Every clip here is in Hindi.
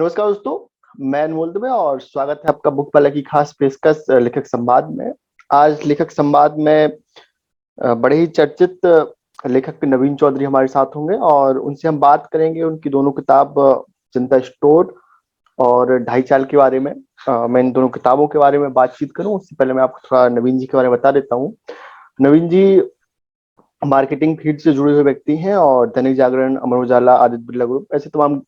नमस्कार दोस्तों। मैं अनमोल दुबे और स्वागत है आपका बुक वाला की खास पेशकश लेखक संवाद में। आज लेखक संवाद में बड़े ही चर्चित लेखक नवीन चौधरी हमारे साथ होंगे और उनसे हम बात करेंगे उनकी दोनों किताब जनता स्टोर और ढाई चाल के बारे में। मैं इन दोनों किताबों के बारे में बातचीत करूं उससे पहले मैं आपको थोड़ा नवीन जी के बारे में बता देता हूँ। नवीन जी मार्केटिंग फील्ड से जुड़े हुए व्यक्ति हैं और दैनिक जागरण, अमर उजाला, आदित्य बिरला ग्रुप ऐसे तमाम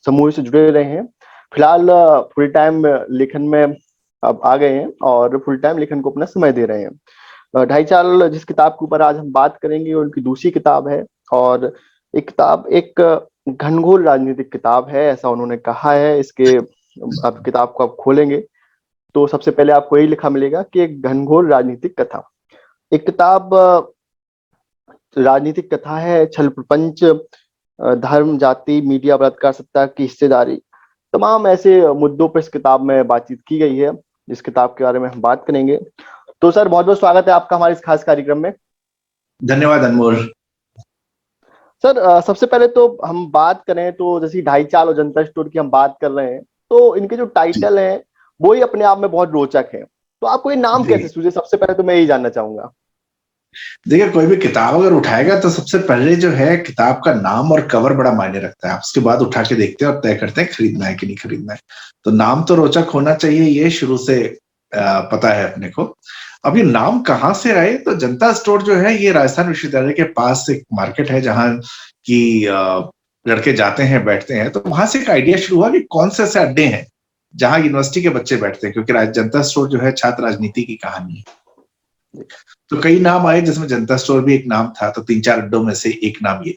समूह से जुड़े रहे हैं। फिलहाल फुल टाइम लेखन में अब आ गए हैं और फुल टाइम लेखन को अपना समय दे रहे हैं। ढाई चाल जिस किताब के ऊपर आज हम बात करेंगे वो उनकी दूसरी किताब है और एक किताब एक घनघोर राजनीतिक किताब है, ऐसा उन्होंने कहा है। इसके अब किताब को आप खोलेंगे तो सबसे पहले आपको यही लिखा मिलेगा कि एक घनघोर राजनीतिक कथा। एक किताब राजनीतिक कथा है, छल प्रपंच, धर्म, जाति, मीडिया, बलात्कार, सत्ता की हिस्सेदारी, तमाम ऐसे मुद्दों पर इस किताब में बातचीत की गई है जिस किताब के बारे में हम बात करेंगे। तो सर बहुत बहुत स्वागत है आपका हमारे इस खास कार्यक्रम में। धन्यवाद अनमोल। सर सबसे पहले तो हम बात करें तो जैसे ढाई चाल और जनता स्टोर की हम बात कर रहे हैं तो इनके जो टाइटल हैं वो ही अपने आप में बहुत रोचक है। तो आपको ये नाम कैसे सूझे, सबसे पहले तो मैं यही जानना चाहूंगा। देखिए, कोई भी किताब अगर उठाएगा तो सबसे पहले जो है किताब का नाम और कवर बड़ा मायने रखता है। उसके बाद उठा के देखते हैं और तय करते हैं खरीदना है कि नहीं खरीदना है। तो नाम तो रोचक होना चाहिए, ये शुरू से पता है अपने को। अब ये नाम कहाँ से आए, तो जनता स्टोर जो है ये राजस्थान विश्वविद्यालय के पास एक मार्केट है जहाँ की लड़के जाते हैं, बैठते हैं। तो वहां से एक आइडिया शुरू हुआ कि कौन से ऐसे अड्डे हैं जहाँ यूनिवर्सिटी के बच्चे बैठते हैं, क्योंकि जनता स्टोर जो है छात्र राजनीति की कहानी है। तो कई नाम आए जिसमें जनता स्टोर भी एक नाम था, तो 3-4 अड्डों में से एक नाम ये।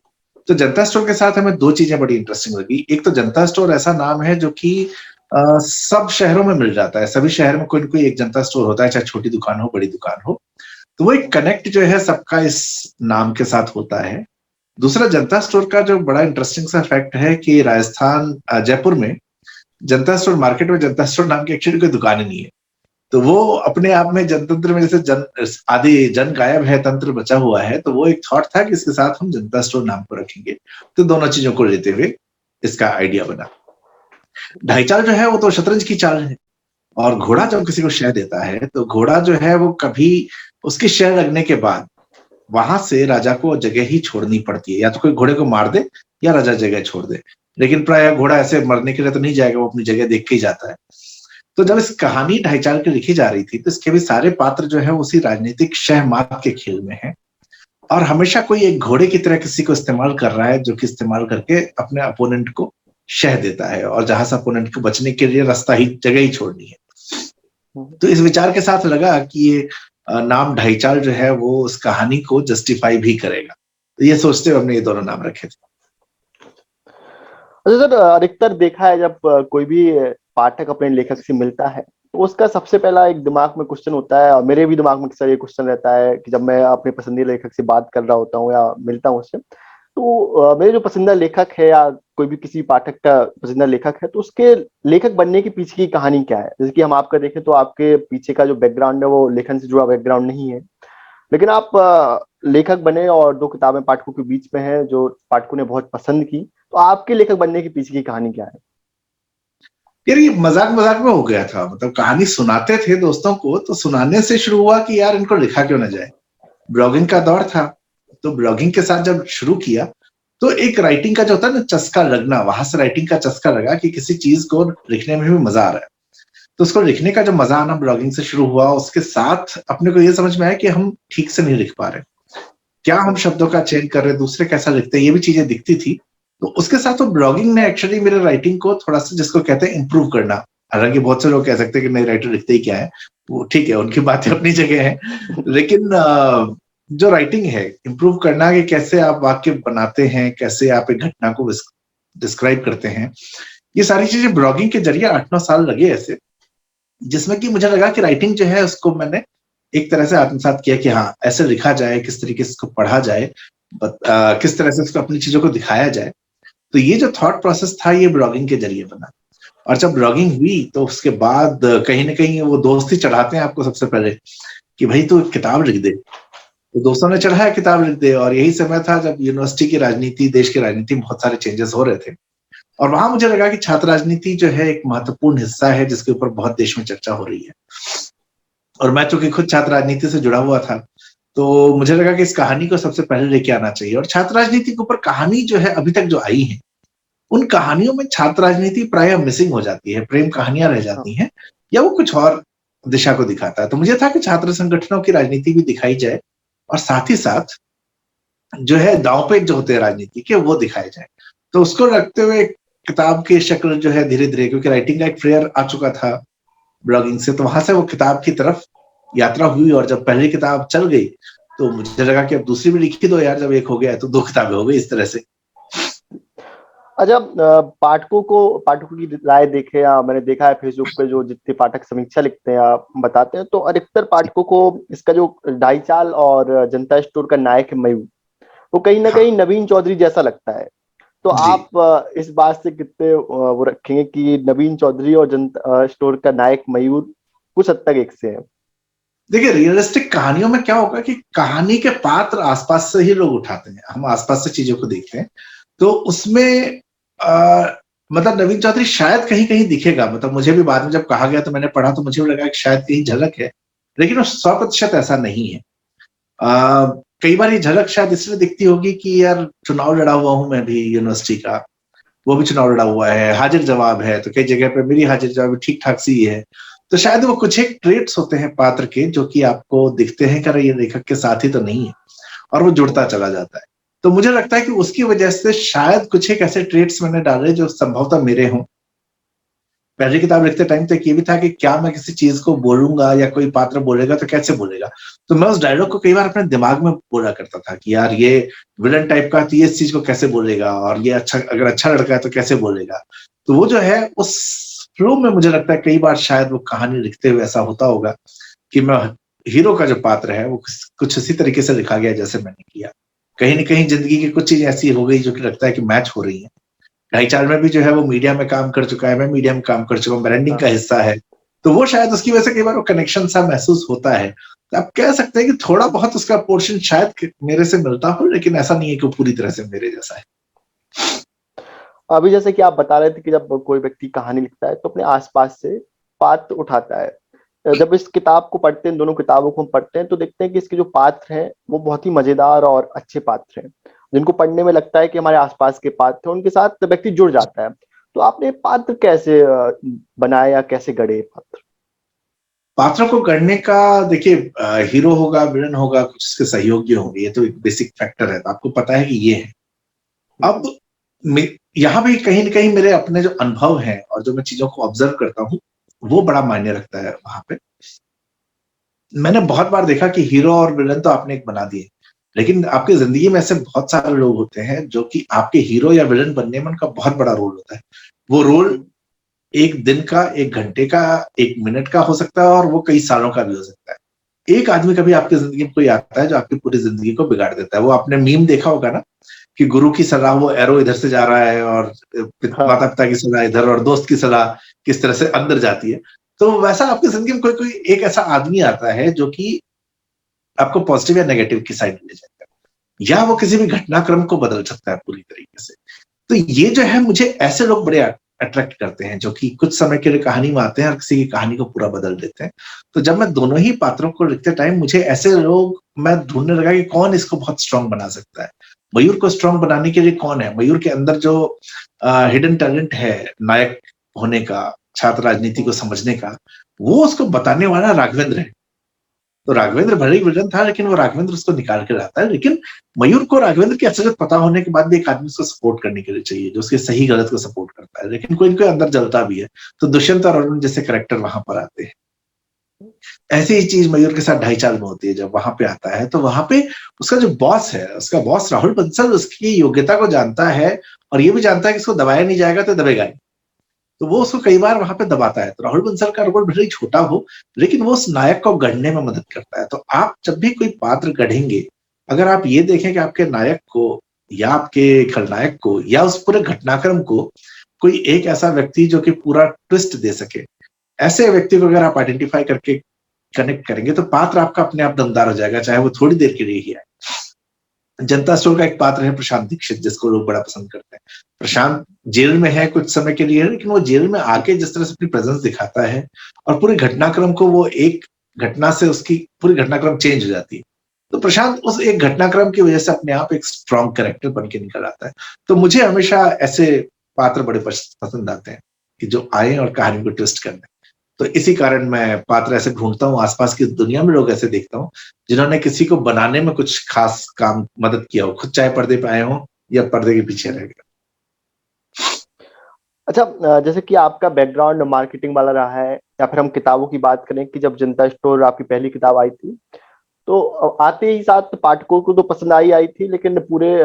तो जनता स्टोर के साथ हमें दो चीजें बड़ी इंटरेस्टिंग लगी। एक तो जनता स्टोर ऐसा नाम है जो कि सब शहरों में मिल जाता है। सभी शहर में कोई न कोई एक जनता स्टोर होता है, चाहे छोटी दुकान हो बड़ी दुकान हो। तो वो एक कनेक्ट जो है सबका इस नाम के साथ होता है। दूसरा, जनता स्टोर का जो बड़ा इंटरेस्टिंग सा फैक्ट है कि राजस्थान जयपुर में जनता स्टोर मार्केट में जनता स्टोर नाम की एक्चुअली कोई दुकान ही नहीं है। तो वो अपने आप में जनतंत्र में जैसे आदि जन गायब है तंत्र बचा हुआ है, तो वो एक थॉट था कि इसके साथ हम जनता स्टोर नाम को रखेंगे। तो दोनों चीजों को लेते हुए इसका आइडिया बना। ढाई चाल जो है वो तो शतरंज की चाल है, और घोड़ा जब किसी को शह देता है तो घोड़ा जो है वो कभी उसकी शह लगने के बाद वहां से राजा को जगह ही छोड़नी पड़ती है। या तो कोई घोड़े को मार दे या राजा जगह छोड़ दे, लेकिन प्राय घोड़ा ऐसे मरने के लिए तो नहीं जाएगा, वो अपनी जगह देख के ही जाता है। तो जब इस कहानी ढाई चाल की लिखी जा रही थी तो इसके भी सारे पात्र जो है उसी राजनीतिक शह मात के खेल में है, और हमेशा कोई एक घोड़े की तरह किसी को इस्तेमाल कर रहा है जो कि इस्तेमाल करके अपने अपोनेंट को शह देता है, और जहां से अपोनेंट को बचने के लिए रास्ता ही जगह ही छोड़नी है। तो इस विचार के साथ लगा कि ये नाम ढाई चाल जो है वो उस कहानी को जस्टिफाई भी करेगा। तो ये सोचते हुए हमने ये दोनों नाम रखे थे। अच्छा सर, अधिकतर देखा है जब कोई भी पाठक अपने लेखक से मिलता है तो उसका सबसे पहला एक दिमाग में क्वेश्चन होता है, और मेरे भी दिमाग में अक्सर ये क्वेश्चन रहता है कि जब मैं अपने पसंदीदा लेखक से बात कर रहा होता हूँ या मिलता हूँ उससे, तो मेरे जो पसंदीदा लेखक है या कोई भी किसी पाठक का पसंदीदा लेखक है तो उसके लेखक बनने के पीछे की कहानी क्या है। जैसे कि हम आपका देखें तो आपके पीछे का जो बैकग्राउंड है वो लेखन से जुड़ा बैकग्राउंड नहीं है, लेकिन आप लेखक बने और दो किताबें पाठकों के बीच में है जो पाठकों ने बहुत पसंद की। तो आपके लेखक बनने के पीछे की कहानी क्या है? यार ये मजाक मजाक में हो गया था, मतलब कहानी सुनाते थे दोस्तों को, तो सुनाने से शुरू हुआ कि यार इनको लिखा क्यों ना जाए। ब्लॉगिंग का दौर था, तो ब्लॉगिंग के साथ जब शुरू किया तो एक राइटिंग का जो होता है ना चस्का लगना, वहां से राइटिंग का चस्का लगा कि किसी चीज को लिखने में भी मजा आ रहा है। तो उसको लिखने का जो मजा आना ब्लॉगिंग से शुरू हुआ, उसके साथ अपने को ये समझ में आया कि हम ठीक से नहीं लिख पा रहे, क्या हम शब्दों का चयन कर रहे, दूसरे कैसा लिखते हैं, ये भी चीजें दिखती थी। तो उसके साथ तो ब्लॉगिंग ने एक्चुअली मेरे राइटिंग को थोड़ा सा, जिसको कहते हैं इम्प्रूव करना। हालांकि बहुत से लोग कह सकते हैं कि नहीं राइटर लिखते ही क्या है, वो ठीक है, उनकी बातें अपनी जगह है, लेकिन जो राइटिंग है इम्प्रूव करना, कि कैसे आप वाक्य बनाते हैं, कैसे आप एक घटना को डिस्क्राइब करते हैं, ये सारी चीजें ब्लॉगिंग के जरिए 8-9 साल लगे ऐसे, जिसमें कि मुझे लगा कि राइटिंग जो है उसको मैंने एक तरह से आत्मसात किया कि हाँ ऐसे लिखा जाए, किस तरीके से इसको पढ़ा जाए, किस तरह से इसको अपनी चीजों को दिखाया जाए। तो ये जो थॉट प्रोसेस था ये ब्लॉगिंग के जरिए बना। और जब ब्लॉगिंग हुई तो उसके बाद कहीं ना कहीं वो दोस्त ही चढ़ाते हैं आपको सबसे पहले कि भाई तू किताब लिख दे। तो दोस्तों ने चढ़ाया किताब लिख दे, और यही समय था जब यूनिवर्सिटी की राजनीति, देश की राजनीति में बहुत सारे चेंजेस हो रहे थे। और वहां मुझे लगा कि छात्र राजनीति जो है एक महत्वपूर्ण हिस्सा है जिसके ऊपर बहुत देश में चर्चा हो रही है। और मैं चूंकि खुद छात्र राजनीति से जुड़ा हुआ था, तो मुझे लगा कि इस कहानी को सबसे पहले लेके आना चाहिए। और छात्र राजनीति के ऊपर कहानी जो है अभी तक जो आई है, उन कहानियों में छात्र राजनीति प्राय मिसिंग हो जाती है, प्रेम कहानियां रह जाती हैं, या वो कुछ और दिशा को दिखाता है। तो मुझे था कि छात्र संगठनों की राजनीति भी दिखाई जाए, और साथ ही साथ जो है दांव पेच जो होते हैं राजनीति के, वो दिखाए जाए। तो उसको रखते हुए किताब की शक्ल जो है धीरे धीरे, क्योंकि राइटिंग का एक फ्लेयर आ चुका था ब्लॉगिंग से, तो वहां से वो किताब की तरफ यात्रा हुई। और जब पहली किताब चल गई तो मुझे लगा कि अब दूसरी भी लिखी दो यार, जब एक हो गया तो दो किताबें हो गई इस तरह से। अच्छा, पाठकों की राय देखे या मैंने देखा है फेसबुक पे जो जितने पाठक समीक्षा लिखते हैं या बताते हैं, तो अधिकतर पाठकों को इसका जो ढाई चाल और जनता स्टोर का नायक है मयूर, वो कहीं ना हाँ कहीं नवीन चौधरी जैसा लगता है। तो जी, आप इस बात से कितने वो रखेंगे कि नवीन चौधरी और जनता स्टोर का नायक मयूर कुछ हद तक एक से है? देखिए रियलिस्टिक कहानियों में क्या होगा कि कहानी के पात्र आसपास से ही लोग उठाते हैं, हम आसपास से चीजों को देखते हैं। तो उसमें मतलब नवीन चौधरी शायद कहीं कहीं दिखेगा, मतलब मुझे भी बाद में जब कहा गया तो मैंने पढ़ा तो मुझे भी लगा कि शायद कहीं झलक है, लेकिन वो 100% ऐसा नहीं है। कई बार ये झलक शायद इसलिए दिखती होगी कि यार चुनाव लड़ा हुआ हूं मैं भी यूनिवर्सिटी का, वो भी चुनाव लड़ा हुआ है, हाजिर जवाब है, तो कई जगह पे मेरी हाजिर जवाब ठीक ठाक सी है। तो शायद वो कुछ एक ट्रेट्स होते हैं पात्र के जो कि आपको दिखते हैं कि ये लेखक के साथ ही तो नहीं है, और वो जुड़ता चला जाता है। तो मुझे लगता है कि उसकी वजह से शायद कुछ एक ऐसे ट्रेट्स मैंने डाले जो संभवतः मेरे हों। पहली किताब लिखते टाइम तक ये भी था कि क्या मैं किसी चीज को बोलूंगा या कोई पात्र बोलेगा तो कैसे बोलेगा। तो मैं उस डायलॉग को कई बार अपने दिमाग में बोला करता था कि यार ये विलन टाइप का, तो ये इस चीज को कैसे बोलेगा, और ये अच्छा, अगर अच्छा लड़का है तो कैसे बोलेगा। तो वो जो है उस फ्लो में मुझे लगता है कई बार शायद वो कहानी लिखते हुए ऐसा होता होगा कि मैं हीरो का जो पात्र है वो कुछ इसी तरीके से लिखा गया जैसे मैंने किया। कहीं ना कहीं जिंदगी की कुछ चीज ऐसी हो गई जो कि लगता है कि मैच हो रही है। ढाई चाल में भी जो है वो मीडिया में काम कर चुका है, मैं मीडिया में काम कर चुका हूँ, ब्रांडिंग का हिस्सा है। तो वो शायद उसकी वजह से कई बार वो कनेक्शन सा महसूस होता है। तो आप कह सकते हैं कि थोड़ा बहुत उसका पोर्शन शायद मेरे से मिलता हो, लेकिन ऐसा नहीं है कि वो पूरी तरह से मेरे जैसा है। अभी जैसे कि आप बता रहे थे कि जब कोई व्यक्ति कहानी लिखता है तो अपने आसपास से पात्र उठाता है। जब इस किताब को पढ़ते हैं, दोनों किताबों को हम पढ़ते हैं, तो देखते हैं कि इसके जो पात्र हैं वो बहुत ही मजेदार और अच्छे पात्र हैं, जिनको पढ़ने में लगता है कि हमारे आसपास के पात्र हैं, उनके साथ व्यक्ति जुड़ जाता है। तो आपने पात्र कैसे बनाए या कैसे गढ़े पात्र? पात्रों को गढ़ने का देखिए, हीरो होगा, विलन होगा, कुछ इसके सहयोगी होंगे, ये तो एक बेसिक फैक्टर है, तो आपको पता है कि ये है। अब यहाँ भी कहीं ना कहीं मेरे अपने जो अनुभव हैं और जो मैं चीजों को ऑब्जर्व करता हूँ वो बड़ा मायने रखता है वहां पे। मैंने बहुत बार देखा कि हीरो और विलन तो आपने एक बना दिए, लेकिन आपकी जिंदगी में ऐसे बहुत सारे लोग होते हैं जो कि आपके हीरो या विलन बनने में उनका बहुत बड़ा रोल होता है। वो रोल एक दिन का, एक घंटे का, एक मिनट का हो सकता है, और वो कई सालों का भी हो सकता है। एक आदमी कभी आपकी जिंदगी में कोई आता है जो आपकी पूरी जिंदगी को बिगाड़ देता है। वो आपने मीम देखा होगा ना कि गुरु की सलाह, वो एरो इधर से जा रहा है, और माता हाँ। पिता की सलाह इधर, और दोस्त की सलाह किस तरह से अंदर जाती है। तो वैसा आपकी जिंदगी में कोई कोई एक ऐसा आदमी आता है जो कि आपको पॉजिटिव या नेगेटिव की साइड ले जाएगा, या वो किसी भी घटनाक्रम को बदल सकता है पूरी तरीके से। तो ये जो है, मुझे ऐसे लोग बड़े अट्रैक्ट करते हैं जो कि कुछ समय के लिए कहानी में आते हैं और किसी की कहानी को पूरा बदल देते हैं। तो जब मैं दोनों ही पात्रों को लिखते टाइम मुझे ऐसे लोग, मैं ढूंढने लगा कि कौन इसको बहुत स्ट्रांग बना सकता है। मयूर को स्ट्रांग बनाने के लिए कौन है? मयूर के अंदर जो हिडन टैलेंट है नायक होने का, छात्र राजनीति को समझने का, वो उसको बताने वाला राघवेंद्र है। तो राघवेंद्र भले ही विलन था, लेकिन वो राघवेंद्र उसको निकाल के लाता है। लेकिन मयूर को राघवेंद्र की असलियत पता होने के बाद भी एक आदमी उसको सपोर्ट करने के लिए चाहिए, जो उसके सही गलत को सपोर्ट करता है, लेकिन कोई कोई अंदर जलता भी है। तो दुष्यंत और अरुण जैसे कैरेक्टर वहां पर आते हैं। ऐसी ही चीज मयूर के साथ ढाई चाल में होती है। जब वहां पे आता है तो वहां पे उसका जो बॉस है, उसका बॉस राहुल बंसल, उसकी योग्यता को जानता है, और ये भी जानता है कि इसको दबाया नहीं जाएगा तो दबेगा नहीं। तो वो उसको कई बार वहां पे दबाता है। तो राहुल बंसल का रोल भले ही छोटा हो, लेकिन वो उस नायक को गढ़ने में मदद करता है। तो आप जब भी कोई पात्र गढ़ेंगे, अगर आप ये देखें कि आपके नायक को या आपके खलनायक को या उस पूरे घटनाक्रम को कोई एक ऐसा व्यक्ति जो कि पूरा ट्विस्ट दे सके, ऐसे व्यक्ति को अगर आप आइडेंटिफाई करके कनेक्ट करेंगे तो पात्र आपका अपने आप दमदार हो जाएगा, चाहे वो थोड़ी देर के लिए ही है। जनता स्टोर का एक पात्र है प्रशांत दीक्षित, जिसको लोग बड़ा पसंद करते हैं। प्रशांत जेल में है कुछ समय के लिए, लेकिन वो जेल में आके जिस तरह से अपनी प्रेजेंस दिखाता है और पूरे घटनाक्रम को, वो एक घटना से उसकी पूरी घटनाक्रम चेंज हो जाती है। तो प्रशांत उस एक घटनाक्रम की वजह से अपने आप एक स्ट्रॉन्ग कैरेक्टर बन के निकल आता है। तो मुझे हमेशा ऐसे पात्र बड़े पसंद आते हैं कि जो आए और कहानी को ट्विस्ट कर दें। तो इसी कारण मैं पात्र ऐसे ढूंढता हूँ, आसपास की दुनिया में लोग ऐसे देखता हूँ जिन्होंने किसी को बनाने में कुछ खास काम मदद किया हो, खुद चाहे पर्दे पे आए हो या पर्दे के पीछे रह गए। अच्छा, जैसे कि आपका बैकग्राउंड मार्केटिंग वाला रहा है, या फिर हम किताबों की बात करें कि जब जनता स्टोर आपकी पहली किताब आई थी, तो आते ही साथ पाठकों को तो पसंद आई थी, लेकिन पूरे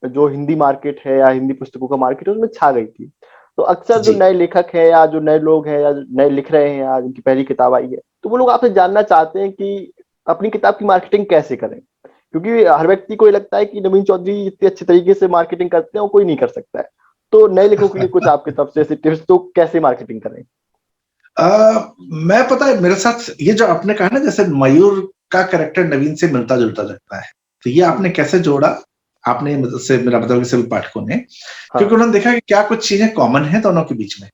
जो हिंदी मार्केट है या हिंदी पुस्तकों का मार्केट है उसमें छा गई थी। तो अक्सर जो जी। नए लेखक है या जो नए लोग हैं या जो नए लिख रहे हैं या जिनकी पहली किताब आई है, तो वो लोग आपसे जानना चाहते हैं कि अपनी किताब की मार्केटिंग कैसे करें, क्योंकि हर व्यक्ति को ये लगता है कि नवीन चौधरी इतने अच्छे तरीके से मार्केटिंग करते हैं वो कोई नहीं कर सकता है। तो नए लेखकों के लिए कुछ आपकी तरफ से ऐसे टिप्स, तो कैसे मार्केटिंग करें? मैं पता है मेरे साथ ये जो आपने कहा ना, जैसे मयूर का कैरेक्टर नवीन से मिलता जुलता लगता है, तो ये आपने कैसे जोड़ा? आपने से मेरा मतलब सभी पाठकों ने, हाँ। क्योंकि उन्होंने देखा कि क्या कुछ चीजें कॉमन है दोनों के बीच में।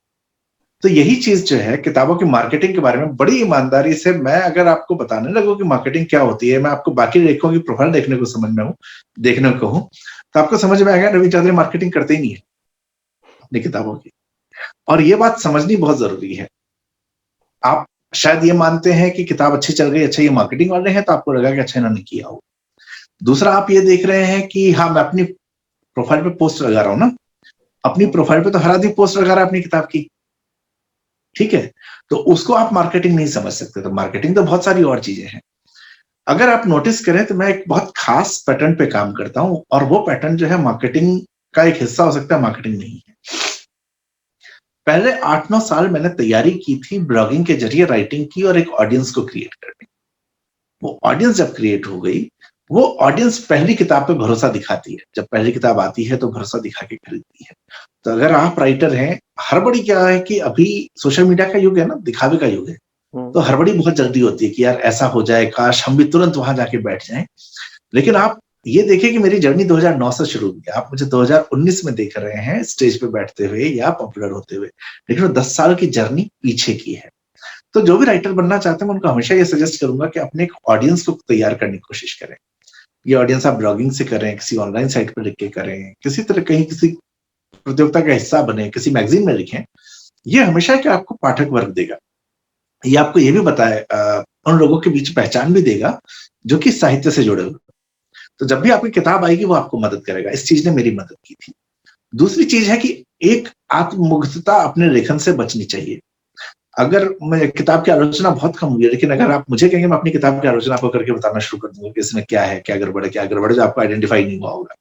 तो यही चीज जो है किताबों की मार्केटिंग के बारे में बड़ी ईमानदारी से मैं अगर आपको बताने लगूं कि मार्केटिंग क्या होती है, मैं आपको बाकी लेखकों की प्रोफाइल देखने को समझ में हूं, देखने को कहूं, तो आपको समझ में आएगा नवीन चौधरी मार्केटिंग करते ही नहीं है अपनी किताबों की। और ये बात समझनी बहुत जरूरी है। आप शायद ये मानते हैं कि किताब अच्छी चल गई, अच्छा ये मार्केटिंग वाले हैं, तो आपको लगा कि अच्छा इन्होंने किया हो। दूसरा, आप ये देख रहे हैं कि हाँ मैं अपनी प्रोफाइल पे पोस्ट लगा रहा हूं ना, अपनी प्रोफाइल पे तो हर आदमी पोस्ट लगा रहा है अपनी किताब की, ठीक है, तो उसको आप मार्केटिंग नहीं समझ सकते। तो मार्केटिंग तो बहुत सारी और चीजें हैं। अगर आप नोटिस करें तो मैं एक बहुत खास पैटर्न पे काम करता हूं, और वो पैटर्न जो है मार्केटिंग का एक हिस्सा हो सकता है, मार्केटिंग नहीं है। पहले 8-9 साल मैंने तैयारी की थी ब्लॉगिंग के जरिए राइटिंग की और एक ऑडियंस को क्रिएट करने। वो ऑडियंस जब क्रिएट हो गई, वो ऑडियंस पहली किताब पे भरोसा दिखाती है। जब पहली किताब आती है तो भरोसा दिखा के खरीदती है। तो अगर आप राइटर हैं, हड़बड़ी क्या है कि अभी सोशल मीडिया का युग है ना, दिखावे का युग है, तो हड़बड़ी बहुत जल्दी होती है कि यार ऐसा हो जाए, काश हम भी तुरंत वहां जाके बैठ जाएं। लेकिन आप ये देखिए कि मेरी जर्नी 2009 से शुरू हुई है, आप मुझे 2019 में देख रहे हैं स्टेज पे बैठते हुए या पॉपुलर होते हुए, लेकिन वो 10 साल की जर्नी पीछे की है। तो जो भी राइटर बनना चाहते हैं, मैं उनको हमेशा ये सजेस्ट करूंगा कि अपने एक ऑडियंस को तैयार करने की कोशिश करें। ये ऑडियंस आप ब्लॉगिंग से करें, किसी ऑनलाइन साइट पर लिख के करें, किसी तरह कहीं किसी प्रतियोगिता का हिस्सा बने, किसी मैगजीन में लिखें। ये हमेशा कि आपको पाठक वर्ग देगा, ये आपको ये भी बताए उन लोगों के बीच पहचान भी देगा जो कि साहित्य से जुड़े हुए। तो जब भी आपकी किताब आएगी वो आपको मदद करेगा। इस चीज ने मेरी मदद की थी। दूसरी चीज है कि एक आत्ममुग्धता अपने लेखन से बचनी चाहिए। अगर मैं किताब की आलोचना बहुत कम हुई है, लेकिन अगर आप मुझे कहेंगे मैं अपनी किताब की आलोचना आपको करके बताना शुरू कर दूंगा कि इसमें क्या है, क्या गड़बड़ है, क्या गड़बड़ है, जो आपको आइडेंटिफाई नहीं हुआ होगा।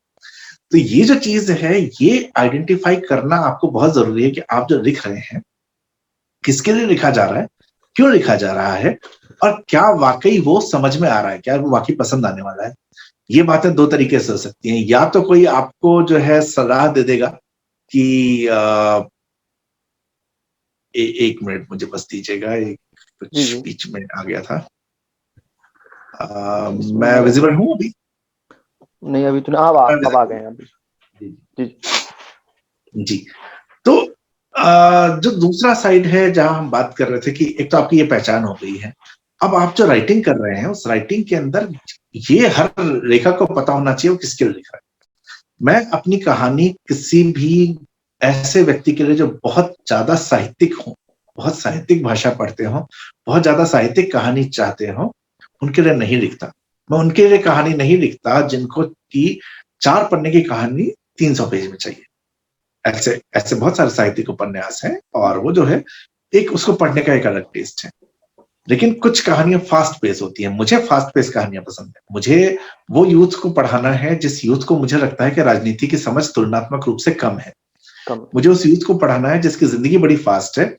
तो ये जो चीज है, ये आइडेंटिफाई करना आपको बहुत जरूरी है कि आप जो लिख रहे हैं किसके लिए लिखा जा रहा है, क्यों लिखा जा रहा है, और क्या वाकई वो समझ में आ रहा है, क्या वो वाकई पसंद आने वाला है। ये बातें दो तरीके से हो सकती हैं। या तो कोई आपको जो है सलाह दे देगा कि एक मिनट मुझे बस दीजिएगा, एक कुछ बीच में आ गया था। मैं विजिबल हूँ अभी? नहीं अभी तो अब आ गए हैं अभी। जी जी। तो जो दूसरा साइड है जहां हम बात कर रहे थे कि एक तो आपकी ये पहचान हो गई है, अब आप जो राइटिंग कर रहे हैं उस राइटिंग के अंदर ये हर लेखक को पता होना चाहिए वो किसके लिए लिख रहा है। मैं अपनी कहानी किसी भी ऐसे व्यक्ति के लिए जो बहुत ज्यादा साहित्यिक हो, बहुत साहित्यिक भाषा पढ़ते हो, बहुत ज्यादा साहित्यिक कहानी चाहते हो, उनके लिए नहीं लिखता। मैं उनके लिए कहानी नहीं लिखता जिनको की 4 पन्ने की कहानी 300 पेज में चाहिए। ऐसे ऐसे बहुत सारे साहित्यिक उपन्यास हैं, और वो जो है एक उसको पढ़ने का एक अलग टेस्ट है। लेकिन कुछ कहानियां फास्ट पेस होती हैं, मुझे फास्ट पेस कहानियां पसंद है। मुझे वो यूथ को पढ़ाना है जिस यूथ को मुझे लगता है कि राजनीति की समझ तुलनात्मक रूप से कम है। मुझे उस यूथ को पढ़ाना है जिसकी जिंदगी बड़ी फास्ट है,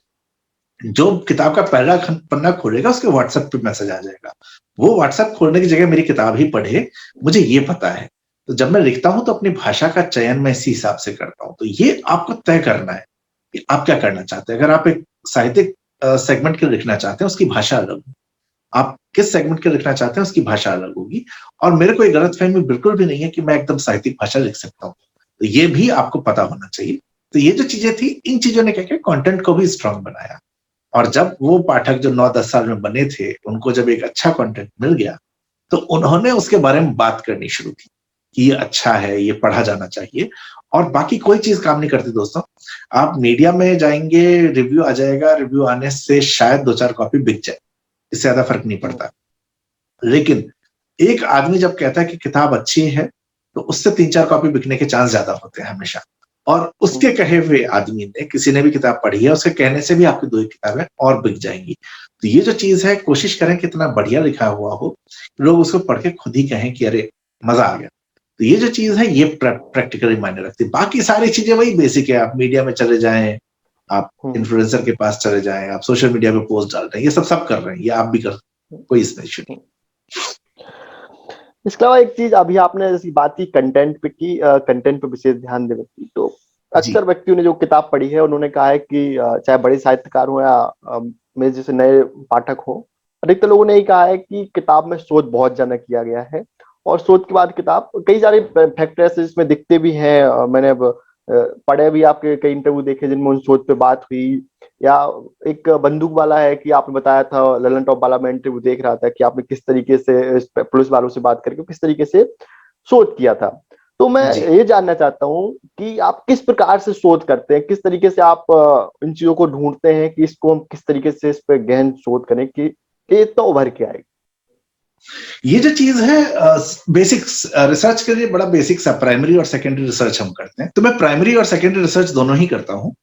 जो किताब का पहला पन्ना खोलेगा उसके व्हाट्सएप पे मैसेज आ जाएगा, वो व्हाट्सएप खोलने की जगह मेरी किताब ही पढ़े, मुझे ये पता है। तो जब मैं लिखता हूं तो अपनी भाषा का चयन मैं इसी हिसाब से करता हूं। तो ये आपको तय करना है कि आप क्या करना चाहते हैं। अगर आप एक साहित्यिक सेगमेंट के लिखना चाहते हैं, उसकी भाषा अलग हो। आप किस सेगमेंट के लिखना चाहते हैं उसकी भाषा अलग होगी। और मेरे को ये गलतफहमी बिल्कुल भी नहीं है कि मैं एकदम साहित्यिक भाषा लिख सकता हूँ, तो ये भी आपको पता होना चाहिए। तो ये जो चीजें थी, इन चीजों ने क्या किया, कंटेंट को भी स्ट्रांग बनाया। और जब वो पाठक जो 9-10 साल में बने थे, उनको जब एक अच्छा कंटेंट मिल गया, तो उन्होंने उसके बारे में बात करनी शुरू की कि ये अच्छा है, ये पढ़ा जाना चाहिए। और बाकी कोई चीज काम नहीं करती दोस्तों। आप मीडिया में जाएंगे, रिव्यू आ जाएगा, रिव्यू आने से शायद 2-4 कॉपी बिक जाए, इससे ज्यादा फर्क नहीं पड़ता। लेकिन एक आदमी जब कहता है कि किताब अच्छी है, तो उससे 3-4 कॉपी बिकने के चांस ज्यादा होते हैं हमेशा। और उसके कहे हुए आदमी ने, किसी ने भी किताब पढ़ी है, उसके कहने से भी आपकी 2 किताबें और बिक जाएंगी। तो ये जो चीज है, कोशिश करें कितना बढ़िया लिखा हुआ हो, लोग उसको पढ़ के खुद ही कहें कि अरे मजा आ गया। तो ये जो चीज है, ये प्रैक्टिकली मायने रखती है। बाकी सारी चीजें वही बेसिक है। आप मीडिया में चले जाएं, आप इन्फ्लुएंसर के पास चले जाएं, आप सोशल मीडिया पे पोस्ट डाल रहे हैं, ये सब कर रहे हैं, ये आप भी कर, कोई इसमें इश्यू नहीं। इसके अलावा एक चीज अभी आपने जैसी बात की कंटेंट पे की, कंटेंट पे विशेष ध्यान देने की, तो अक्सर व्यक्तियों ने जो किताब पढ़ी है उन्होंने कहा है कि चाहे बड़े साहित्यकार हो या मेरे जैसे नए पाठक हो, अधिकतर लोगों ने यही कहा है कि किताब में शोध बहुत ज्यादा किया गया है और शोध के बाद किताब, कई सारे फैक्टर्स इसमें दिखते भी हैं। मैंने पढ़े भी, आपके कई इंटरव्यू देखे जिनमें उन शोध पे बात हुई। या एक बंदूक वाला है कि आपने बताया था, ललन टॉप वाला, मैं इंटरव्यू देख रहा था कि आपने किस तरीके से पुलिस वालों से बात करके किस तरीके से शोध किया था। तो मैं ये जानना चाहता हूँ कि आप किस प्रकार से शोध करते हैं, किस तरीके से आप इन चीजों को ढूंढते हैं कि इसको हम किस तरीके से इस पर गहन शोध करें कि ये इतना उभर के आए। ये जो चीज है, बेसिक रिसर्च के लिए बड़ा बेसिक सा प्राइमरी और सेकेंडरी रिसर्च हम करते हैं। तो मैं प्राइमरी और सेकेंडरी रिसर्च दोनों ही करता हूँ।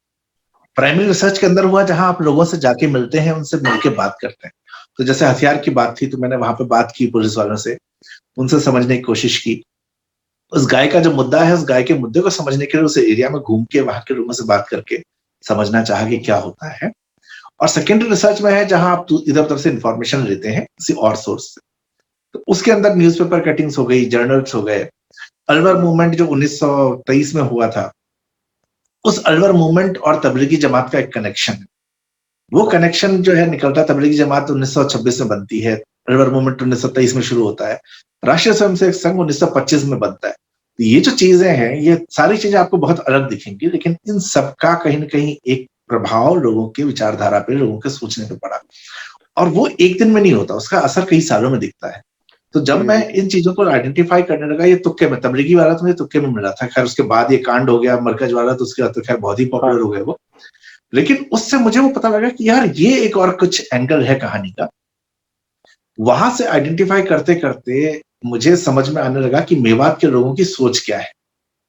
प्राइमरी रिसर्च के अंदर हुआ जहां आप लोगों से जाके मिलते हैं, उनसे मिलके बात करते हैं। तो जैसे हथियार की बात थी, तो मैंने वहां पे बात की पुलिस वालों से, उनसे समझने की कोशिश की। उस गाय का जो मुद्दा है, उस गाय के मुद्दे को समझने के लिए उस एरिया में घूम के वहां के लोगों से बात करके समझना चाहा कि क्या होता है। और सेकेंडरी रिसर्च में है जहां आप इधर उधर से इंफॉर्मेशन लेते हैं किसी और सोर्स से। तो उसके अंदर न्यूज़पेपर कटिंग्स हो गई, जर्नल्स हो गए। अलवर मूवमेंट जो 1923 में हुआ था, उस अलवर मूवमेंट और तबलीगी जमात का एक कनेक्शन है। वो कनेक्शन जो है निकलता, तबलीगी जमात 1926 में बनती है, अलवर मूवमेंट 1923 में शुरू होता है, राष्ट्रीय स्वयंसेवक संघ 1925 में बनता है। तो ये जो चीजें हैं, ये सारी चीजें आपको बहुत अलग दिखेंगी, लेकिन इन सबका कहीं ना कहीं एक प्रभाव लोगों के विचारधारा पे, लोगों के सोचने पे पड़ा। और वो एक दिन में नहीं होता, उसका असर कई सालों में दिखता है। तो जब मैं इन चीजों को आइडेंटिफाई करने लगा, ये तुक्के में, तबलीगी वाला तो मुझे तुक्के में मिला था। खैर उसके बाद ये कांड हो गया मरकज वाला, तो उसके बाद तो खैर बहुत ही पॉपुलर हो गया वो। लेकिन उससे मुझे वो पता लगा कि यार ये एक और कुछ एंगल है कहानी का। वहां से आइडेंटिफाई करते करते मुझे समझ में आने लगा कि मेवात के लोगों की सोच क्या है।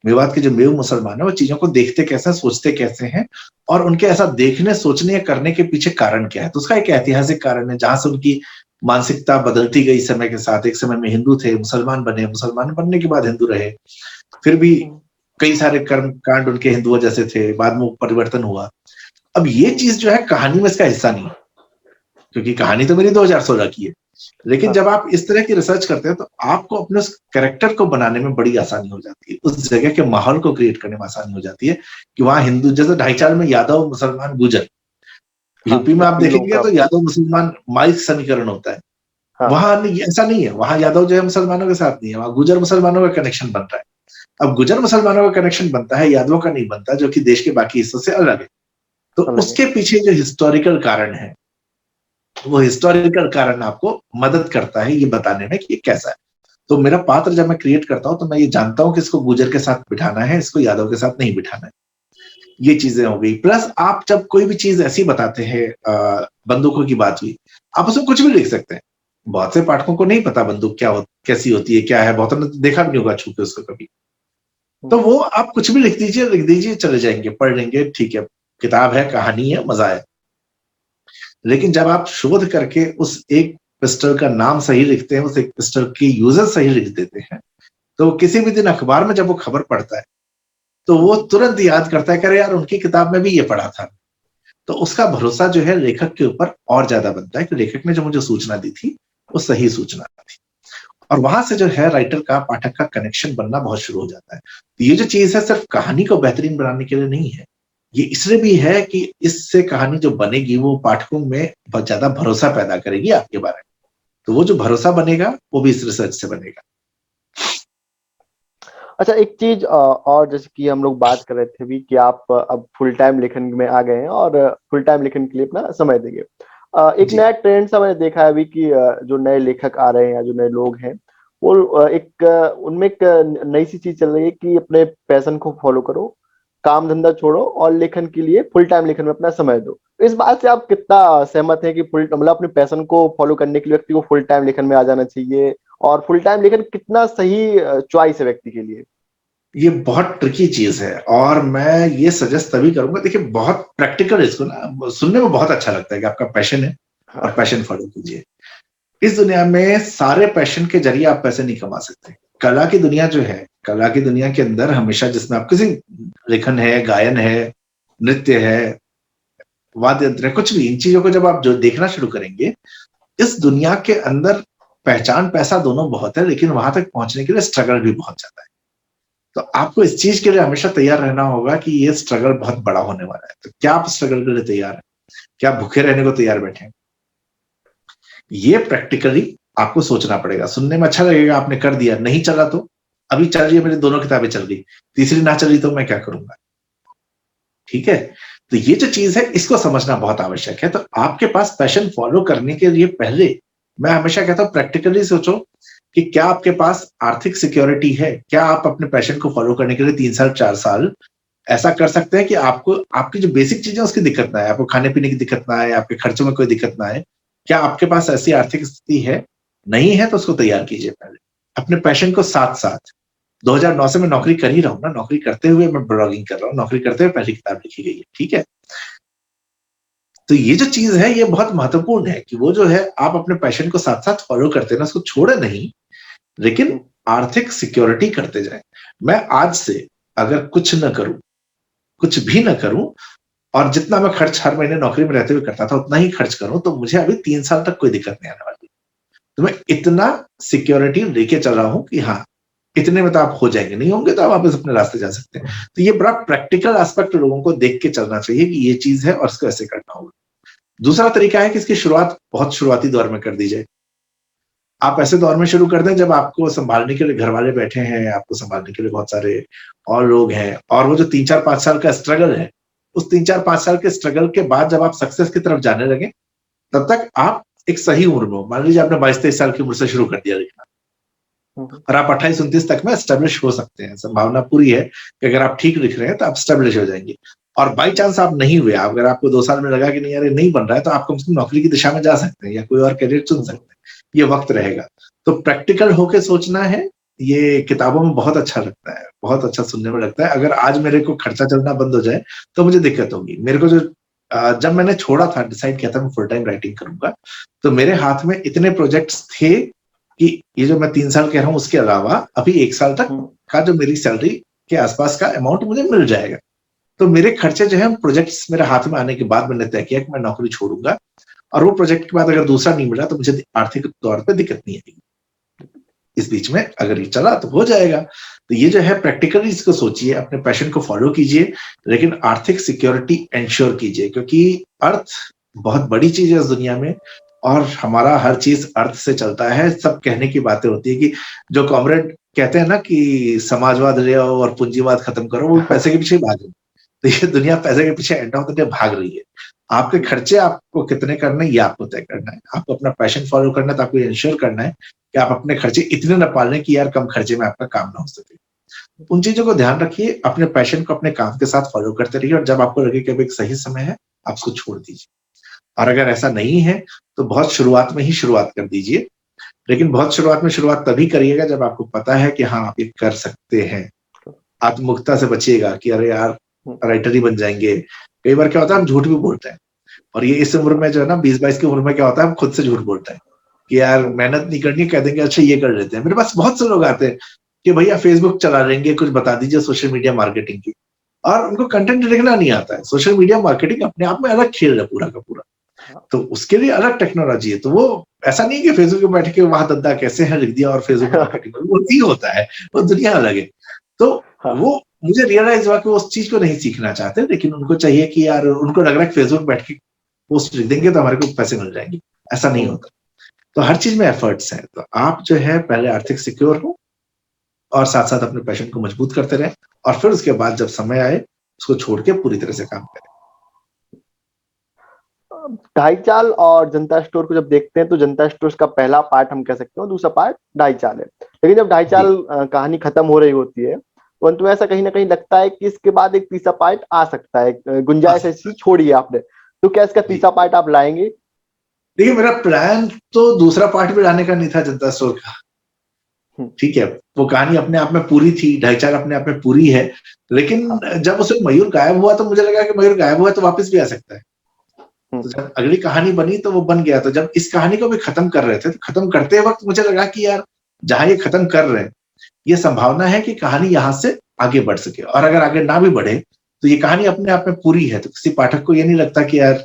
मेवात के जो मेव मुसलमान है, वो चीजों को देखते कैसे हैं, सोचते कैसे हैं, और उनके ऐसा देखने, सोचने या करने के पीछे कारण क्या है। तो उसका एक ऐतिहासिक कारण है, जहां से उनकी मानसिकता बदलती गई समय के साथ। एक समय में हिंदू थे, मुसलमान बने, मुसलमान बनने के बाद हिंदू रहे, फिर भी कई सारे कर्म कांड उनके हिंदुओं जैसे थे, बाद में परिवर्तन हुआ। अब ये चीज जो है कहानी में इसका हिस्सा नहीं है, क्योंकि कहानी तो मेरी 2016 की है। लेकिन जब आप इस तरह की रिसर्च करते हैं, तो आपको अपने उस कैरेक्टर को बनाने में बड़ी आसानी हो जाती है, उस जगह के माहौल को क्रिएट करने में आसानी हो जाती है कि वहां हिंदू, जैसे ढाईचाल में यादव, मुसलमान, गुजर, यूपी में आप देखेंगे तो यादव मुसलमान माइक समीकरण होता है। वहां ऐसा नहीं है, वहां यादव जो है मुसलमानों के साथ नहीं है, वहां गुजर मुसलमानों का कनेक्शन बन रहा है। अब गुजर मुसलमानों का कनेक्शन बनता है, यादवों का नहीं बनता, जो कि देश के बाकी हिस्सों से अलग है। तो उसके पीछे जो हिस्टोरिकल कारण है, वो हिस्टोरिकल कारण आपको मदद करता है ये बताने में कि ये कैसा है। तो मेरा पात्र जब मैं क्रिएट करता हूं, तो मैं ये जानता हूं कि इसको गुजर के साथ बिठाना है, इसको यादव के साथ नहीं बिठाना है। ये चीजें हो गई। प्लस आप जब कोई भी चीज ऐसी बताते हैं, बंदूकों की बात हुई, आप उसमें कुछ भी लिख सकते हैं। बहुत से पाठकों को नहीं पता बंदूक कैसी होती है, क्या है, बहुत ने देखा भी नहीं होगा छू के उसको कभी। तो वो आप कुछ भी लिख दीजिए, चले जाएंगे, पढ़ लेंगे, ठीक है, किताब है, कहानी है, मजा है। लेकिन जब आप शोध करके उस एक पिस्टल का नाम सही लिखते हैं, उस एक पिस्टल की यूजर सही लिख देते हैं, तो किसी भी दिन अखबार में जब वो खबर पढ़ता है, तो वो तुरंत याद करता है कि अरे यार, उनकी किताब में भी ये पढ़ा था। तो उसका भरोसा जो है लेखक के ऊपर और ज्यादा बनता है कि लेखक ने जो मुझे सूचना दी थी वो सही सूचना थी। और वहां से जो है राइटर का, पाठक का कनेक्शन बनना बहुत शुरू हो जाता है। तो ये जो चीज है सिर्फ कहानी को बेहतरीन बनाने के लिए नहीं है, ये इसलिए भी है कि इससे कहानी जो बनेगी वो पाठकों में बहुत ज्यादा भरोसा पैदा करेगी आपके बारे में। तो वो जो भरोसा बनेगा वो भी इस रिसर्च से बनेगा। अच्छा, एक चीज और जैसे कि हम लोग बात कर रहे थे भी कि आप अब फुल टाइम लेखन में आ गए हैं और फुल टाइम लेखन के लिए अपना समय देंगे। एक जी नया ट्रेंड सा मैंने देखा है अभी कि जो नए लेखक आ रहे हैं या जो नए लोग हैं वो उनमें एक नई सी चीज चल रही है कि अपने पैशन को फॉलो करो, काम धंधा छोड़ो और लेखन के लिए फुल टाइम लेखन में अपना समय दो। इस बात से आप कितना सहमत हैं कि फुल मतलब अपने पैशन को फॉलो करने के लिए व्यक्ति को फुल टाइम लेखन में आ जाना चाहिए, और फुल टाइम लेखन कितना सही चॉइस है व्यक्ति के लिए? ये बहुत ट्रिकी चीज है और मैं ये सजेस्ट तभी करूंगा, देखिए बहुत प्रैक्टिकल, इसको ना सुनने में बहुत अच्छा लगता है कि आपका पैशन है और हाँ। पैशन फॉलो कीजिए। इस दुनिया में सारे पैशन के जरिए आप पैसे नहीं कमा सकते। कला की दुनिया जो है, कला की दुनिया के अंदर हमेशा, जिसमें आप किसी लेखन है, गायन है, नृत्य है, वाद्य यंत्र है, कुछ भी, इन चीजों को जब आप जो देखना शुरू करेंगे, इस दुनिया के अंदर पहचान पैसा दोनों बहुत है, लेकिन वहां तक पहुंचने के लिए स्ट्रगल भी बहुत ज्यादा है। तो आपको इस चीज के लिए हमेशा तैयार रहना होगा कि ये स्ट्रगल बहुत बड़ा होने वाला है। तो क्या आप स्ट्रगल के लिए तैयार हैं? क्या आप भूखे रहने को तैयार बैठे हैं? ये प्रैक्टिकली आपको सोचना पड़ेगा। सुनने में अच्छा लगेगा, आपने कर दिया, नहीं चला तो, अभी चल रही है, मेरी दोनों किताबें चल गई, तीसरी ना चली तो मैं क्या करूंगा? ठीक है, तो ये जो चीज है इसको समझना बहुत आवश्यक है। तो आपके पास पैशन फॉलो करने के लिए पहले मैं हमेशा कहता हूं प्रैक्टिकली सोचो कि क्या आपके पास आर्थिक सिक्योरिटी है, क्या आप अपने पैशन को फॉलो करने के लिए 3 साल 4 साल ऐसा कर सकते हैं कि आपको आपकी जो बेसिक चीजें उसकी दिक्कत ना आए, आपको खाने पीने की दिक्कत ना आए, आपके खर्चों में कोई दिक्कत ना आए। क्या आपके पास ऐसी आर्थिक स्थिति है? नहीं है तो उसको तैयार कीजिए पहले, अपने पैशन को साथ साथ। 2009 से मैं नौकरी कर ही रहा हूँ ना, नौकरी करते हुए मैं ब्लॉगिंग कर रहा हूँ, नौकरी करते हुए पहली किताब लिखी गई है, ठीक है। तो ये जो चीज है ये बहुत महत्वपूर्ण है कि वो जो है आप अपने पैशन को साथ साथ फॉलो करते हैं ना, उसको छोड़े नहीं, लेकिन आर्थिक सिक्योरिटी करते जाए। मैं आज से अगर कुछ न करूं, कुछ भी न करूं, और जितना मैं खर्च हर महीने नौकरी में रहते हुए करता था उतना ही खर्च करूं, तो मुझे अभी 3 साल तक कोई दिक्कत नहीं आने वाली। तो मैं इतना सिक्योरिटी लेके चल रहा हूं कि हाँ, इतने में तो आप हो जाएंगे, नहीं होंगे तो आप वापस अपने रास्ते जा सकते हैं। तो ये बड़ा प्रैक्टिकल एस्पेक्ट लोगों को देख के चलना चाहिए कि ये चीज है और इसको ऐसे करना होगा। दूसरा तरीका है कि इसकी शुरुआत बहुत शुरुआती दौर में कर दी जाए। आप ऐसे दौर में शुरू कर दें जब आपको संभालने के लिए घर वाले बैठे हैं, आपको संभालने के लिए बहुत सारे और लोग हैं, और वो जो 3 4 5 साल का स्ट्रगल है, उस 3 4 5 साल के स्ट्रगल के बाद जब आप सक्सेस की तरफ जाने लगे, तब तक आप एक सही उम्र में हो। मान लीजिए आपने 22 23 साल की उम्र से शुरू कर दिया लिखना, और आप 28 29 तक में एस्टेब्लिश हो सकते हैं। संभावना पूरी है कि अगर आप ठीक लिख रहे हैं तो आप एस्टेब्लिश हो जाएंगे। और बाई चांस आप नहीं हुए, अगर आपको 2 साल में लगा कि नहीं यार ये नहीं बन रहा है, तो आप कम से कम नौकरी की दिशा में जा सकते हैं या कोई और करियर चुन सकते हैं, ये वक्त रहेगा। तो प्रैक्टिकल होके सोचना है। ये किताबों में बहुत अच्छा लगता है, बहुत अच्छा सुनने में लगता है। अगर आज मेरे को खर्चा चलना बंद हो जाए तो मुझे दिक्कत होगी। मेरे को जो जब मैंने छोड़ा था, डिसाइड किया था मैं फुल टाइम राइटिंग करूंगा, तो मेरे हाथ में इतने प्रोजेक्ट्स थे कि ये जो मैं 3 साल कह रहा हूँ उसके अलावा अभी 1 साल तक का जो मेरी सैलरी के आसपास का अमाउंट मुझे मिल जाएगा। तो मेरे खर्चे जो है प्रोजेक्ट्स मेरे हाथ में आने के बाद मैंने तय किया कि मैं नौकरी छोड़ूंगा, और वो प्रोजेक्ट के बाद अगर दूसरा नहीं मिला तो मुझे आर्थिक तौर पे दिक्कत नहीं आएगी। इस बीच में अगर ये चला तो हो जाएगा। तो ये जो है प्रैक्टिकली इसको सोचिए, अपने पैशन को फॉलो कीजिए, लेकिन आर्थिक सिक्योरिटी इंश्योर कीजिए, क्योंकि अर्थ बहुत बड़ी चीज है इस दुनिया में, और हमारा हर चीज अर्थ से चलता है। सब कहने की बातें होती है कि जो कॉमरेड कहते हैं ना कि समाजवाद ले आओ और पूंजीवाद खत्म करो, वो पैसे के पीछे भागे। तो ये दुनिया पैसे के पीछे एंड ऑफ द डे भाग रही है। आपके खर्चे आपको कितने करने ये आपको तय करना है। आपको अपना पैशन फॉलो करना है तो आपको इंश्योर करना है कि आप अपने खर्चे इतने न पालें कि यार कम खर्चे में आपका काम ना हो सके। उन चीजों को ध्यान रखिए, अपने पैशन को अपने काम के साथ फॉलो करते रहिए, और जब आपको लगे कि अब एक सही समय है, आप उसको छोड़ दीजिए। और अगर ऐसा नहीं है तो बहुत शुरुआत में ही शुरुआत कर दीजिए, लेकिन बहुत शुरुआत में शुरुआत तभी करिएगा जब आपको पता है कि हाँ आप ये कर सकते हैं। आत्ममुखता से बचिएगा कि अरे यार राइटर ही बन जाएंगे। कई बार क्या होता है हम झूठ भी बोलते हैं, और ये इस उम्र में जो है ना 20 22 की उम्र में क्या होता है हम खुद से झूठ बोलते हैं कि यार मेहनत नहीं करनी, कह देंगे अच्छा ये कर लेते हैं। मेरे पास बहुत से लोग आते हैं कि भैया फेसबुक चला लेंगे, कुछ बता दीजिए सोशल मीडिया मार्केटिंग की, और उनको कंटेंट लिखना नहीं आता है। सोशल मीडिया मार्केटिंग अपने आप में अलग खेल है पूरा का पूरा, तो उसके लिए अलग टेक्नोलॉजी है। तो वो ऐसा नहीं है कि फेसबुक पे बैठ के वहां धंधा कैसे है लिख दिया और फेसबुक मार्केटिंग, वो नहीं होता है, वो दुनिया अलग है। तो वो मुझे रियलाइज हुआ कि वो उस चीज को नहीं सीखना चाहते, लेकिन उनको चाहिए कि यार उनको लग रहा है कि फेसबुक बैठ के पोस्ट लिख देंगे तो हमारे को पैसे मिल जाएंगे। ऐसा नहीं होता। तो हर चीज में एफर्ट्स हैं। तो आप जो है पहले आर्थिक सिक्योर हो और साथ साथ अपने पैशन को मजबूत करते रहें, और फिर उसके बाद जब समय आए उसको छोड़ के पूरी तरह से काम करें। ढाई चाल और जनता स्टोर को जब देखते हैं तो जनता स्टोर का पहला पार्ट हम कह सकते हैं, दूसरा पार्ट ढाई चाल है। लेकिन जब ढाई जी चाल कहानी खत्म हो रही होती है तो अंत में ऐसा कहीं ना कहीं लगता है कि इसके बाद एक तीसरा पार्ट आ सकता है, आ गुंजाइश सकता ऐसी छोड़ी है आपने। तो क्या इसका है। जी तीसरा पार्ट आप लाएंगे? देखिए, मेरा प्लान तो दूसरा पार्ट भी लाने का नहीं था जनता स्टोर का। हम्म, ठीक है, वो कहानी अपने आप में पूरी थी, ढाई चाल अपने आप में पूरी है, लेकिन हाँ। जब उसमें मयूर गायब हुआ तो मुझे लगा कि मयूर गायब हुआ तो वापस भी आ सकता है। हम्म, तो जब अगली कहानी बनी तो वो बन गया। तो जब इस कहानी को भी खत्म कर रहे थे तो खत्म करते वक्त मुझे लगा कि यार, जहां ये खत्म कर रहे हैं, ये संभावना है कि कहानी यहां से आगे बढ़ सके, और अगर आगे ना भी बढ़े तो ये कहानी अपने आप में पूरी है, तो किसी पाठक को ये नहीं लगता कि यार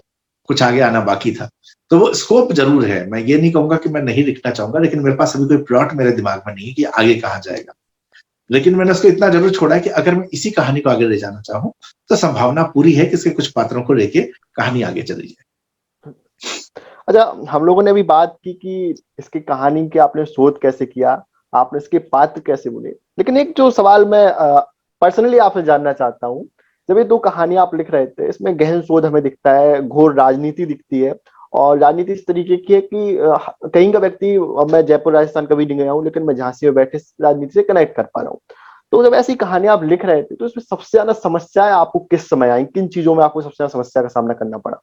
कुछ आगे आना बाकी था। तो वो स्कोप जरूर है। मैं ये नहीं कहूंगा कि मैं नहीं लिखना चाहूंगा, लेकिन मेरे पास अभी कोई प्लॉट मेरे दिमाग में नहीं है कि आगे कहाँ जाएगा। लेकिन मैंने उसको इतना जरूर छोड़ा है कि अगर मैं इसी कहानी को आगे ले जाना चाहूँ तो संभावना पूरी है कि इसके कुछ पात्रों को लेके कहानी आगे चली जाए। अच्छा, हम लोगों ने अभी बात की कि इसकी कहानी की आपने शोध कैसे किया, आपने इसके पात्र कैसे बुने, लेकिन एक जो सवाल मैं पर्सनली आपसे जानना चाहता हूँ, जब ये दो कहानियां आप लिख रहे थे इसमें गहन शोध हमें दिखता है, घोर राजनीति दिखती है। और राजनीति इस तरीके की है कि कहीं का व्यक्ति, मैं जयपुर राजस्थान कभी नहीं गया हूँ लेकिन मैं झांसी में बैठे राजनीति से कनेक्ट कर पा रहा हूँ। तो जब ऐसी कहानियां आप लिख रहे थे तो इसमें सबसे ज्यादा समस्याएं आपको किस समय आई, किन चीजों में आपको सबसे ज्यादा समस्या का सामना करना पड़ा?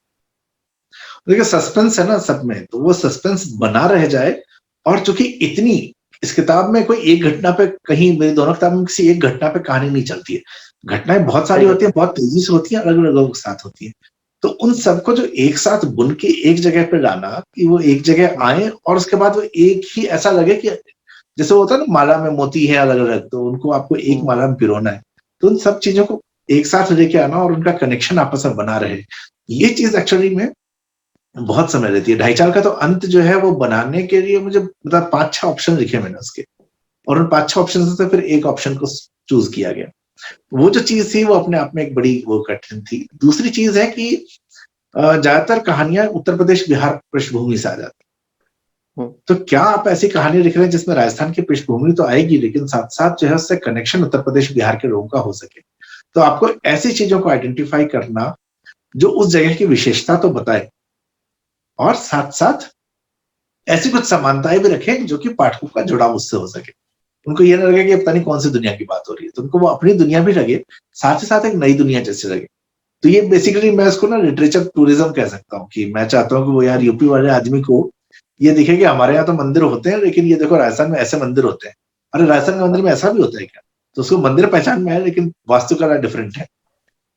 देखिए, सस्पेंस है ना सब में, तो वो सस्पेंस बना रह जाए। और चूंकि इतनी इस किताब में कोई एक घटना पे, कहीं मेरी दोनों किताब में किसी एक घटना पे कहानी नहीं चलती है। घटनाएं बहुत सारी सही होती कहते हैं, हैं। बहुत तेजी से होती हैं, अलग अलग लोगों के साथ होती हैं। तो उन सबको जो एक साथ बुन के एक जगह पे लाना, कि वो एक जगह हम्म, आए और उसके बाद वो एक ही ऐसा लगे कि जैसे होता है ना, माला में मोती है अलग अलग, तो उनको आपको एक हम्म, माला में पिरोना है। तो उन सब चीजों को एक साथ लेके आना और उनका कनेक्शन आपस में बना रहे, ये चीज एक्चुअली में बहुत समय लेती है। ढाई चाल का तो अंत जो है वो बनाने के लिए मुझे मतलब 5-6 ऑप्शन लिखे मैंने उसके, और उन 5-6 ऑप्शन से फिर एक ऑप्शन को चूज किया गया। वो जो चीज थी वो अपने आप में एक बड़ी वो कठिन थी। दूसरी चीज है कि ज्यादातर कहानियां उत्तर प्रदेश बिहार पृष्ठभूमि से आ जाती। हम्म, तो क्या आप ऐसी कहानी लिख रहे हैं जिसमें राजस्थान की पृष्ठभूमि तो आएगी, लेकिन साथ साथ जो है उससे कनेक्शन उत्तर प्रदेश बिहार के लोगों का हो सके। तो आपको ऐसी चीजों को आइडेंटिफाई करना जो उस जगह की विशेषता तो बताए, और साथ साथ ऐसी कुछ समानताएं भी रखें जो कि पाठकों का जुड़ाव उससे हो सके। उनको ये ना लगे कि पता नहीं कौन सी दुनिया की बात हो रही है, तो उनको वो अपनी दुनिया भी लगे, साथ ही साथ एक नई दुनिया जैसे लगे। तो ये बेसिकली मैं इसको ना लिटरेचर टूरिज्म कह सकता हूँ, कि मैं चाहता हूँ कि वो यार यूपी वाले आदमी को ये दिखे कि हमारे यहाँ तो मंदिर होते हैं, लेकिन ये देखो राजस्थान में ऐसे मंदिर होते हैं। अरे राजस्थान के मंदिर में ऐसा भी होता है क्या? तो उसको मंदिर पहचान में है, लेकिन वास्तुकला डिफरेंट है।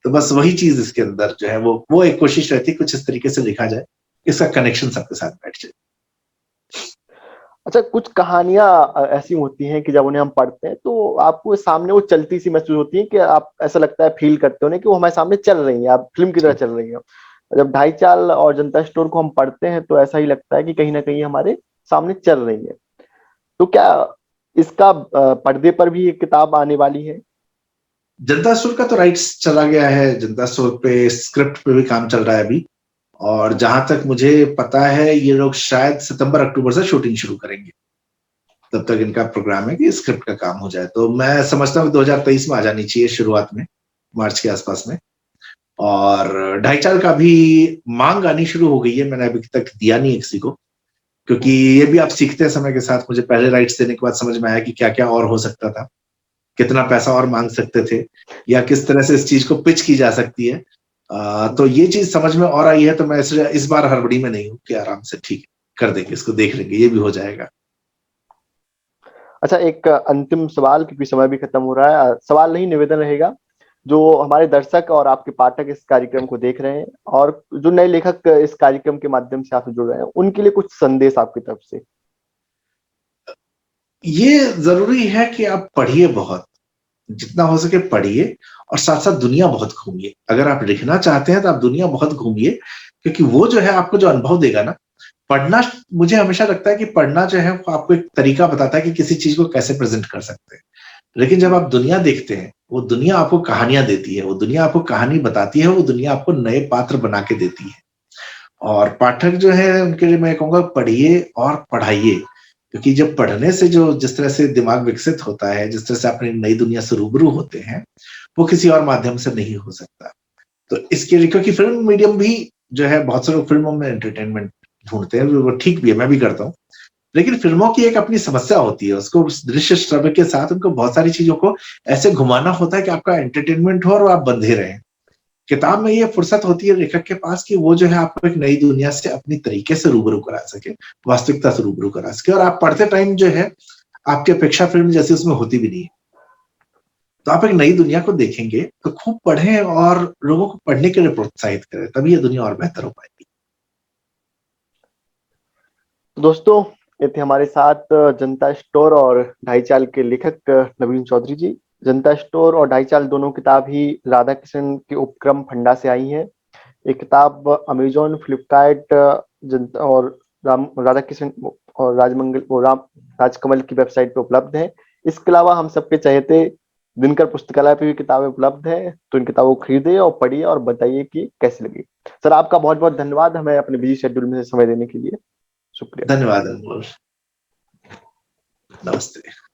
तो बस वही चीज इसके अंदर जो है वो एक कोशिश रहती है कुछ इस तरीके से लिखा जाए, इसका कनेक्शन सबके साथ बैठ जाए। अच्छा, कुछ कहानियां ऐसी होती हैं कि जब उन्हें हम पढ़ते हैं तो आपको सामने वो चलती सी महसूस होती है, कि आप ऐसा लगता है फील करते हो ना कि वो हमारे सामने चल रही है, आप फिल्म की तरह चल रही है। जब ढाई चाल और जनता स्टोर को हम पढ़ते हैं तो ऐसा ही लगता है कि कहीं ना कहीं हमारे सामने चल रही है। तो क्या इसका पर्दे पर भी एक किताब आने वाली है? जनता स्टोर का तो राइट्स चला गया है, जनता स्टोर पे स्क्रिप्ट पे भी काम चल रहा है अभी। और जहां तक मुझे पता है ये लोग शायद सितंबर अक्टूबर से शूटिंग शुरू करेंगे। तब तक इनका प्रोग्राम है कि स्क्रिप्ट का काम हो जाए। तो मैं समझता हूँ 2023 में आ जानी चाहिए, शुरुआत में मार्च के आसपास में। और ढाई चाल का भी मांग आनी शुरू हो गई है, मैंने अभी तक दिया नहीं है किसी को, क्योंकि ये भी आप सीखते हैं समय के साथ। मुझे पहले राइट्स देने के बाद समझ में आया कि क्या क्या और हो सकता था, कितना पैसा और मांग सकते थे, या किस तरह से इस चीज को पिच की जा सकती है। तो ये चीज समझ में और आई है, तो मैं इस बार हड़बड़ी में नहीं हूँ, कि आराम से ठीक कर देंगे, इसको देख लेंगे, ये भी हो जाएगा। अच्छा, एक अंतिम सवाल, क्योंकि समय भी खत्म हो रहा है, सवाल नहीं निवेदन रहेगा। जो हमारे दर्शक और आपके पाठक इस कार्यक्रम को देख रहे हैं और जो नए लेखक इस कार्यक्रम के माध्यम से आपसे जुड़ रहे हैं, उनके लिए कुछ संदेश आपकी तरफ से? ये जरूरी है कि आप पढ़िए, बहुत जितना हो सके पढ़िए, और साथ साथ दुनिया बहुत घूमिए। अगर आप लिखना चाहते हैं तो आप दुनिया बहुत घूमिए, क्योंकि वो जो है आपको जो अनुभव देगा ना, पढ़ना, मुझे हमेशा लगता है कि पढ़ना जो है वो आपको एक तरीका बताता है कि किसी चीज को कैसे प्रेजेंट कर सकते हैं। लेकिन जब आप दुनिया देखते हैं, वो दुनिया आपको कहानियां देती है, वो दुनिया आपको कहानी बताती है, वो दुनिया आपको नए पात्र बना के देती है। और पाठक जो है उनके लिए मैं कहूँगा पढ़िए और पढ़ाइए, क्योंकि जब पढ़ने से जो जिस तरह से दिमाग विकसित होता है, जिस तरह से अपनी नई दुनिया से रूबरू होते हैं, वो किसी और माध्यम से नहीं हो सकता। तो इसके लिए, क्योंकि फिल्म मीडियम भी जो है, बहुत से लोग फिल्मों में एंटरटेनमेंट ढूंढते हैं, वो ठीक भी है, मैं भी करता हूँ, लेकिन फिल्मों की एक अपनी समस्या होती है, उसको दृश्य श्रव्य के साथ उनको बहुत सारी चीजों को ऐसे घुमाना होता है कि आपका एंटरटेनमेंट हो और आप बंधे रहें। किताब में ये फुर्सत होती है लेखक के पास कि वो जो है आपको एक नई दुनिया से अपनी तरीके से रूबरू करा सके, वास्तविकता से रूबरू करा सके, और आप पढ़ते टाइम जो है आपकी अपेक्षा फिल्म जैसी उसमें होती भी नहीं है। तो आप एक नई दुनिया को देखेंगे तो खूब पढ़ें और लोगों को पढ़ने के लिए प्रोत्साहित करें, तभी ये दुनिया और बेहतर हो पाएगी। तो दोस्तों, ये थे हमारे साथ जनता स्टोर और ढाई चाल के लेखक नवीन चौधरी जी। जनता स्टोर और ढाई चाल दोनों किताब ही राधा कृष्ण के उपक्रम फंडा से आई हैं। ये किताब अमेजोन, फ्लिपकार्ट, जनता और राधा कृष्ण और राजमंगल और राजकमल की वेबसाइट पे उपलब्ध है। इसके अलावा हम सबके चहेते दिनकर पुस्तकालय पे भी किताबें उपलब्ध है, तो इन किताबों को खरीदिए और पढ़िए और बताइए कि कैसी लगी। सर, आपका बहुत बहुत धन्यवाद हमें अपने बिजी शेड्यूल में से समय देने के लिए। शुक्रिया। धन्यवाद अनमोल, नमस्ते।